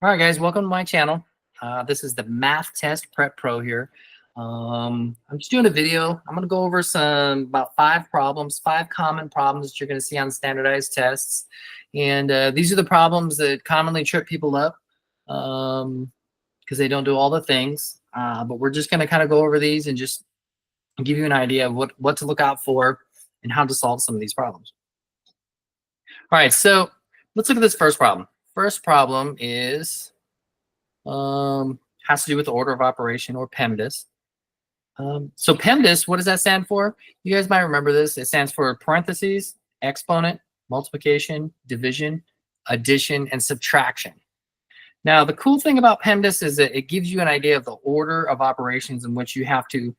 All right, guys, welcome to my channel. This is the Math Test Prep Pro here. I'm just doing a video. I'm going to go over about 5 problems, 5 common problems that you're going to see on standardized tests. And these are the problems that commonly trip people up because they don't do all the things. But we're just going to kind of go over these and just give you an idea of what to look out for and how to solve some of these problems. All right, so let's look at this first problem. First problem is has to do with the order of operation, or PEMDAS. So PEMDAS, what does that stand for? You guys might remember this. It stands for parentheses, exponent, multiplication, division, addition, and subtraction. Now, the cool thing about PEMDAS is that it gives you an idea of the order of operations in which you have to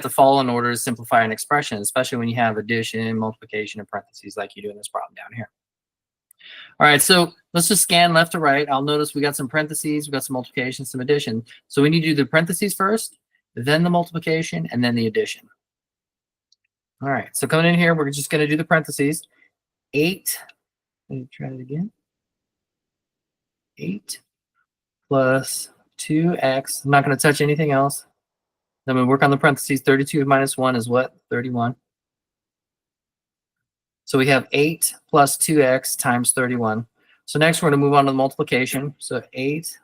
follow in order to simplify an expression, especially when you have addition, multiplication, and parentheses like you do in this problem down here. All right, so let's just scan left to right. I'll notice we got some parentheses, we got some multiplication, some addition. So we need to do the parentheses first, then the multiplication, and then the addition. All right, so coming in here, we're just going to do the parentheses. 8, let me try it again. 8 plus 2x. I'm not going to touch anything else. Then we work on the parentheses. 32 minus 1 is what? 31. So we have 8 plus 2x times 31. So next we're going to move on to the multiplication. So 8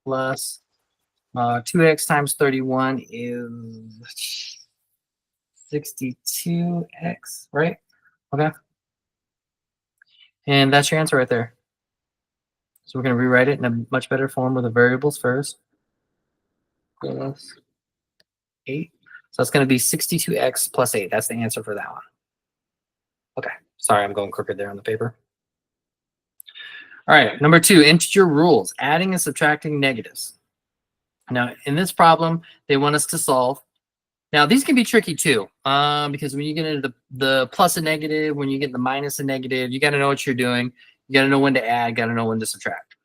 plus 2x times 31 is 62x, right? Okay. And that's your answer right there. So we're going to rewrite it in a much better form with the variables first. Plus 8. So that's going to be 62x plus 8. That's the answer for that one. Okay. Sorry, I'm going crooked there on the paper. All right, number 2, integer rules, adding and subtracting negatives. Now, in this problem, they want us to solve. Now, these can be tricky too, because when you get into the plus and negative, when you get the minus and negative, you got to know what you're doing. You got to know when to add, got to know when to subtract.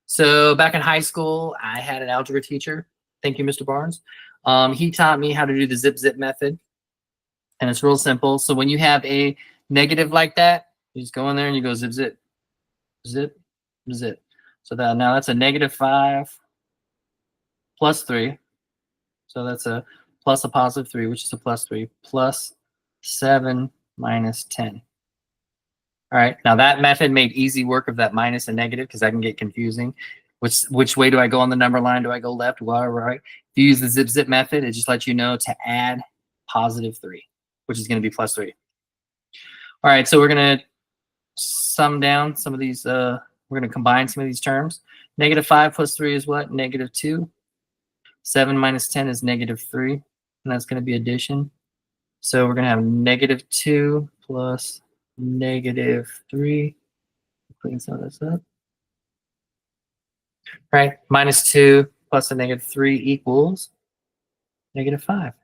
So back in high school, I had an algebra teacher. Thank you, Mr. Barnes. He taught me how to do the zip-zip method, and it's real simple. So when you have a negative like that, you just go in there and you go zip, zip, zip, zip. So that now that's a -5 plus 3. So that's a plus a positive 3, which is a plus 3, plus 7 minus 10. All right, now that method made easy work of that minus and negative because that can get confusing. Which way do I go on the number line? Do I go left, right? If you use the zip, zip method, it just lets you know to add positive 3, which is going to be plus 3. All right, so we're going to sum down some of these. We're going to combine some of these terms. -5 plus 3 is what? -2. 7 minus 10 is -3, and that's going to be addition. So we're going to have -2 plus -3. Clean some of this up. All right, -2 plus a -3 equals -5.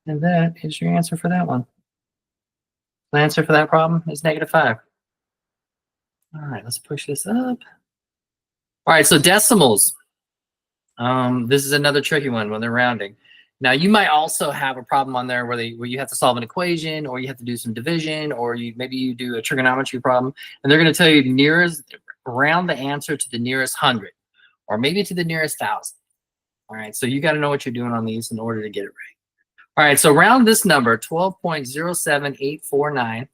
And that is your answer for that one. The answer for that problem is -5. All right, let's push this up. All right, so decimals. This is another tricky one when they're rounding. Now, you might also have a problem on there where you have to solve an equation, or you have to do some division, or maybe you do a trigonometry problem, and they're going to tell you round the answer to the nearest 100, or maybe to the nearest 1,000. All right, so you got to know what you're doing on these in order to get it right. All right, so round this number, 12.07849,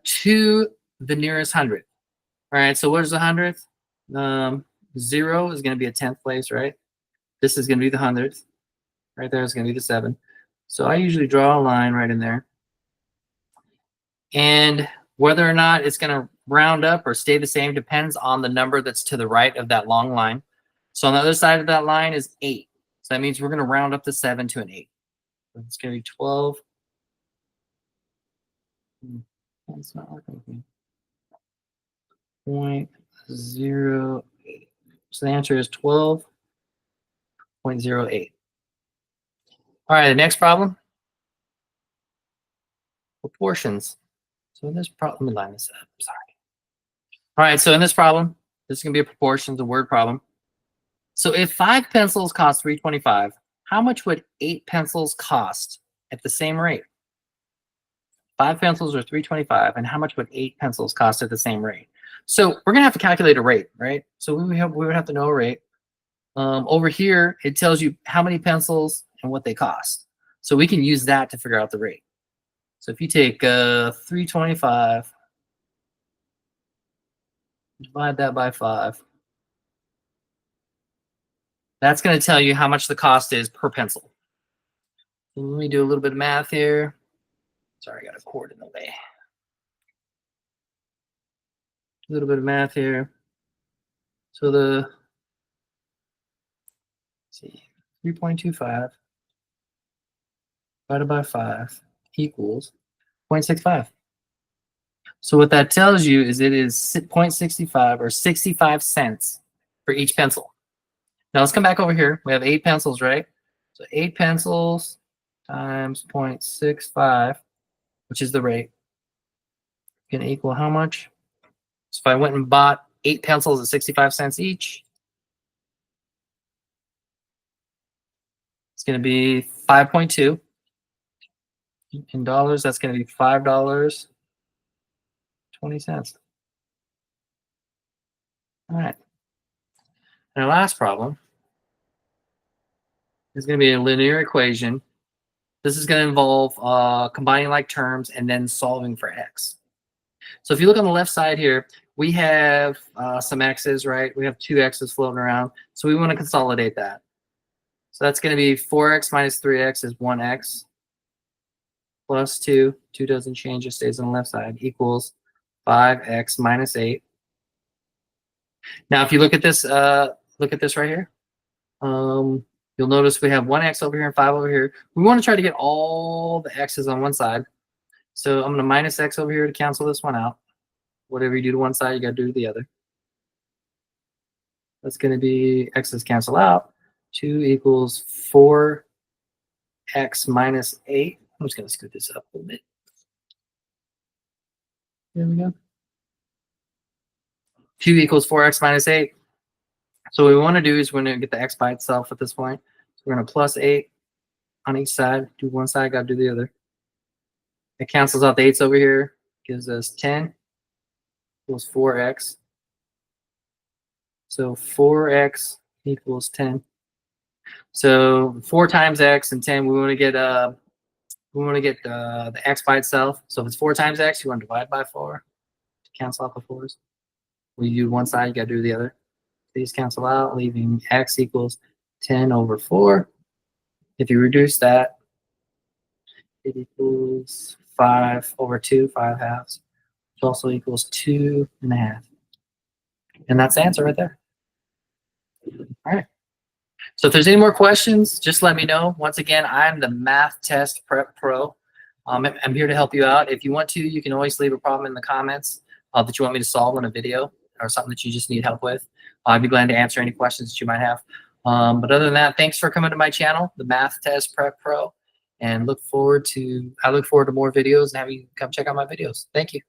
to the nearest 100. All right, so what is the 100th? 0 is going to be a 10th place, right? This is going to be the 100th. Right there is going to be the 7. So I usually draw a line right in there. And whether or not it's going to round up or stay the same depends on the number that's to the right of that long line. So on the other side of that line is 8. So that means we're going to round up the 7 to an 8. So it's going to be 12. That's not working. 0.08. So the answer is 12.08. All right, the next problem. Proportions. So in this problem, let me line this up. Sorry. All right, so in this problem, this is going to be a proportions, a word problem. So if 5 pencils cost $3.25, how much would 8 pencils cost at the same rate? 5 pencils are $3.25, and how much would 8 pencils cost at the same rate? So we're going to have to calculate a rate, right? So we would have to know a rate. Over here, it tells you how many pencils and what they cost. So we can use that to figure out the rate. So if you take 325, divide that by 5, that's going to tell you how much the cost is per pencil. So let me do a little bit of math here. Sorry, I got a cord in the way. A little bit of math here. So the, let's see, 3.25 divided by 5 equals 0.65. So what that tells you is it is 0.65 or 65 cents for each pencil. Now let's come back over here. We have 8 pencils, right? So 8 pencils times 0.65, which is the rate, can equal how much? So if I went and bought 8 pencils at 65 cents each, it's going to be 5.2. In dollars, that's going to be $5.20. All right. And our last problem is going to be a linear equation. This is going to involve combining like terms and then solving for x. So if you look on the left side here, we have some x's, right? We have 2 x's floating around. So we want to consolidate that. So that's going to be 4x minus 3x is 1x plus 2. 2 doesn't change, it stays on the left side, equals 5x minus 8. Now, if you look at this right here, you'll notice we have 1x over here and 5 over here. We want to try to get all the x's on one side. So I'm going to minus x over here to cancel this one out. Whatever you do to one side, you got to do to the other. That's going to be x's cancel out. 2 equals 4x minus 8. I'm just going to scoot this up a little bit. There we go. 2 equals 4x minus 8. So what we want to do is we're going to get the x by itself at this point. So we're going to plus 8 on each side. Do one side, got to do the other. It cancels out the 8's over here. Gives us 10 equals 4x. So 4x equals 10. So 4 times x and 10, we want to get the x by itself. So if it's 4 times x, you want to divide by 4 to cancel out the 4's. When you do one side, you got to do the other. These cancel out, leaving x equals 10 over 4. If you reduce that, it equals 5 over 2, 5 halves, which also equals 2.5. And that's the answer right there. All right. So if there's any more questions, just let me know. Once again, I'm the Math Test Prep Pro. I'm here to help you out. If you want to, you can always leave a problem in the comments that you want me to solve in a video or something that you just need help with. I'd be glad to answer any questions that you might have. But other than that, thanks for coming to my channel, the Math Test Prep Pro, and I look forward to more videos and having you come check out my videos. Thank you.